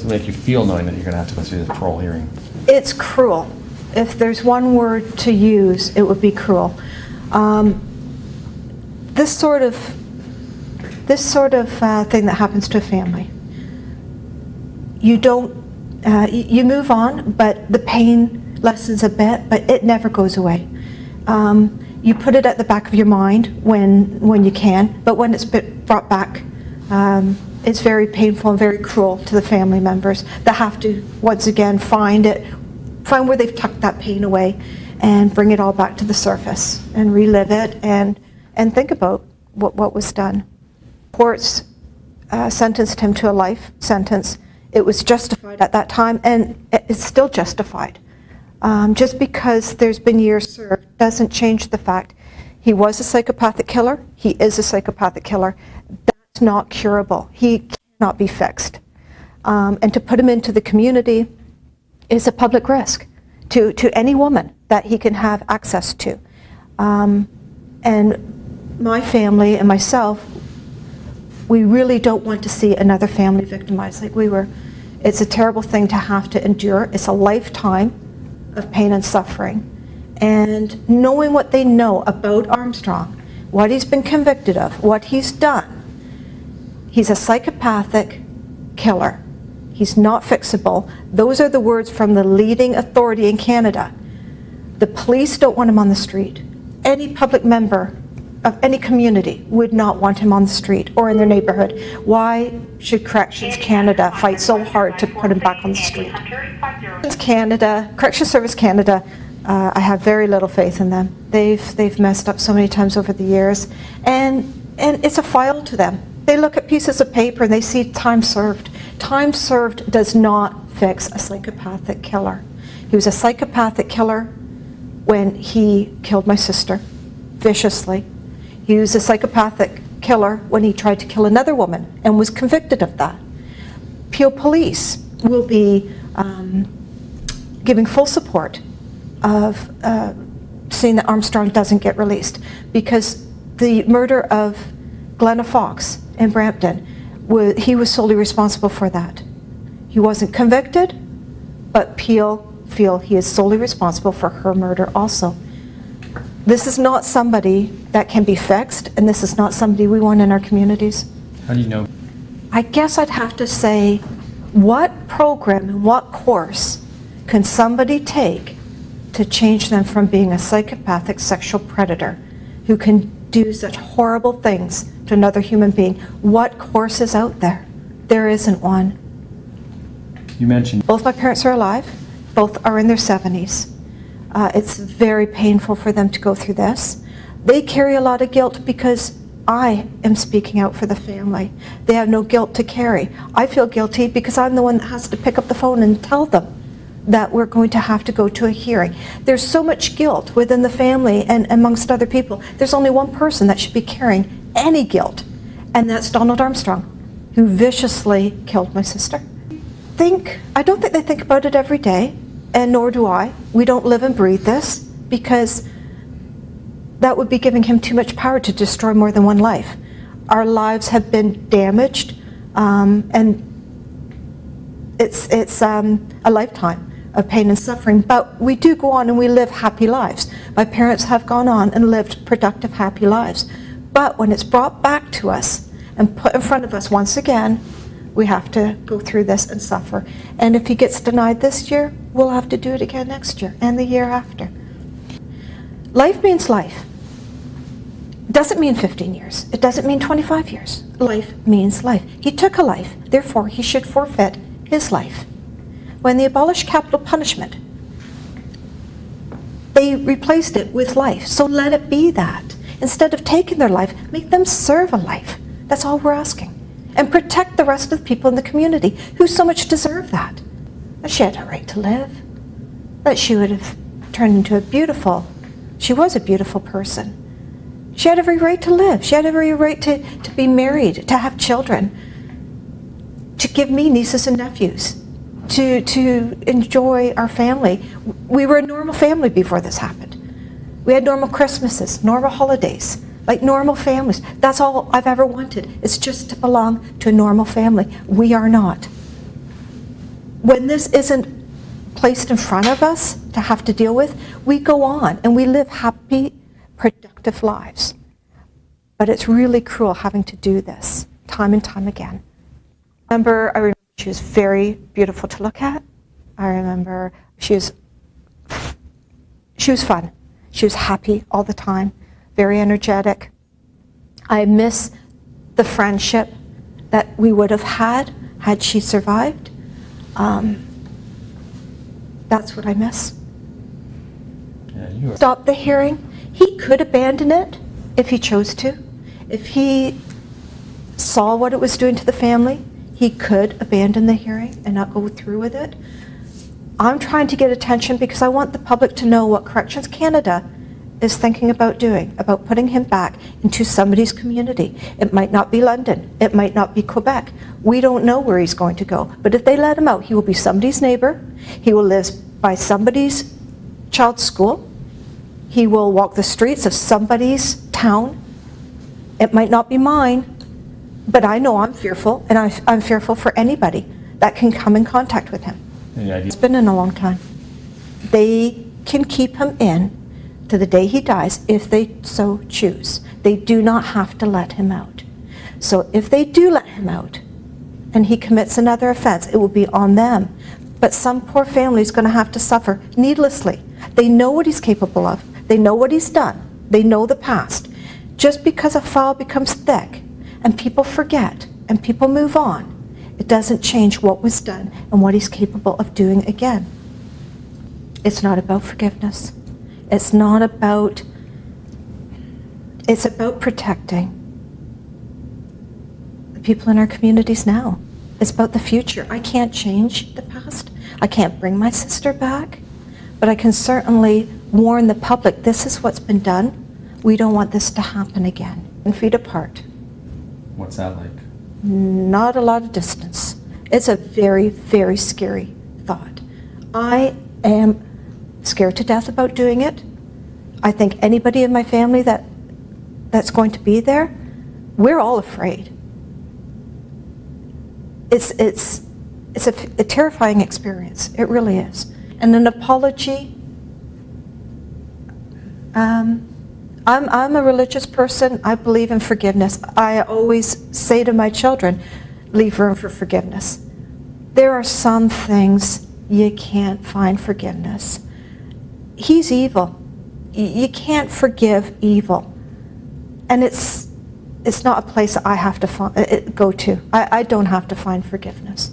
it make you feel knowing that you're going to have to go through this parole hearing? It's cruel. If there's one word to use, it would be cruel. This sort of thing that happens to a family, you don't, you move on, but the pain lessens a bit, but it never goes away. You put it at the back of your mind when you can, but when it's brought back, it's very painful and very cruel to the family members that have to once again find where they've tucked that pain away and bring it all back to the surface and relive it and think about what was done. Courts sentenced him to a life sentence. It was justified at that time, and it's still justified. Just because there's been years served doesn't change the fact he was a psychopathic killer. He is a psychopathic killer. That's not curable. He cannot be fixed. And to put him into the community is a public risk to any woman that he can have access to. And my family and myself, we really don't want to see another family victimized like we were. It's a terrible thing to have to endure. It's a lifetime of pain and suffering. And knowing what they know about Armstrong, what he's been convicted of, what he's done, he's a psychopathic killer. He's not fixable. Those are the words from the leading authority in Canada. The police don't want him on the street. Any public member of any community would not want him on the street or in their neighborhood. Why should Corrections Canada fight so hard to put him back on the street? Corrections Service Canada, I have very little faith in them. They've messed up so many times over the years, and it's a file to them. They look at pieces of paper and they see time served. Time served does not fix a psychopathic killer. He was a psychopathic killer when he killed my sister viciously. He was a psychopathic killer when he tried to kill another woman and was convicted of that. Peel Police will be giving full support of seeing that Armstrong doesn't get released, because the murder of Glenna Fox in Brampton, he was solely responsible for that. He wasn't convicted, but Peel feel he is solely responsible for her murder also. This is not somebody that can be fixed, and this is not somebody we want in our communities. How do you know? I guess I'd have to say, what program and what course can somebody take to change them from being a psychopathic sexual predator who can do such horrible things to another human being? What course is out there? There isn't one. You mentioned both my parents are alive, both are in their 70s. It's very painful for them to go through this. They carry a lot of guilt because I am speaking out for the family. They have no guilt to carry. I feel guilty because I'm the one that has to pick up the phone and tell them that we're going to have to go to a hearing. There's so much guilt within the family and amongst other people. There's only one person that should be carrying any guilt, and that's Donald Armstrong, who viciously killed my sister. I don't think they think about it every day, and nor do I. We don't live and breathe this, because that would be giving him too much power to destroy more than one life. Our lives have been damaged, and it's a lifetime of pain and suffering, but we do go on and we live happy lives. My parents have gone on and lived productive, happy lives. But when it's brought back to us and put in front of us once again, we have to go through this and suffer. And if he gets denied this year, we'll have to do it again next year and the year after. Life means life. It doesn't mean 15 years. It doesn't mean 25 years. Life means life. He took a life, therefore he should forfeit his life. When they abolished capital punishment, they replaced it with life. So let it be that. Instead of taking their life, make them serve a life. That's all we're asking. And protect the rest of the people in the community who so much deserve that. That she had a right to live. That she would have turned into she was a beautiful person. She had every right to live. She had every right to be married, to have children, to give me nieces and nephews, to enjoy our family. We were a normal family before this happened. We had normal Christmases, normal holidays, like normal families. That's all I've ever wanted. It's just to belong to a normal family. We are not. when this isn't placed in front of us to have to deal with, we go on and we live happy, productive lives. But it's really cruel having to do this time and time again. I remember she was very beautiful to look at. I remember she was fun. She was happy all the time, very energetic. I miss the friendship that we would have had she survived. That's what I miss. Yeah, Stop the hearing. He could abandon it if he chose to. If he saw what it was doing to the family, he could abandon the hearing and not go through with it. I'm trying to get attention because I want the public to know what Corrections Canada is thinking about doing, about putting him back into somebody's community. It might not be London. It might not be Quebec. We don't know where he's going to go. But if they let him out, he will be somebody's neighbor. He will live by somebody's child's school. He will walk the streets of somebody's town. It might not be mine, but I know I'm fearful, and I'm fearful for anybody that can come in contact with him. It's been in a long time. They can keep him in to the day he dies if they so choose. They do not have to let him out. So if they do let him out and he commits another offense, it will be on them. But some poor family is going to have to suffer needlessly. They know what he's capable of. They know what he's done. They know the past. Just because a file becomes thick and people forget and people move on, it doesn't change what was done and what he's capable of doing again. It's not about forgiveness. It's not about, it's about protecting the people in our communities now. It's about the future. I can't change the past. I can't bring my sister back, but I can certainly warn the public, this is what's been done. We don't want this to happen again. 10 feet apart. What's that like? Not a lot of distance. It's a very, very scary thought. I am scared to death about doing it. I think anybody in my family that's going to be there, we're all afraid. It's a terrifying experience. It really is. And an apology, I'm a religious person. I believe in forgiveness. I always say to my children, leave room for forgiveness. There are some things you can't find forgiveness. He's evil. You can't forgive evil. And it's not a place I have to go to. I don't have to find forgiveness.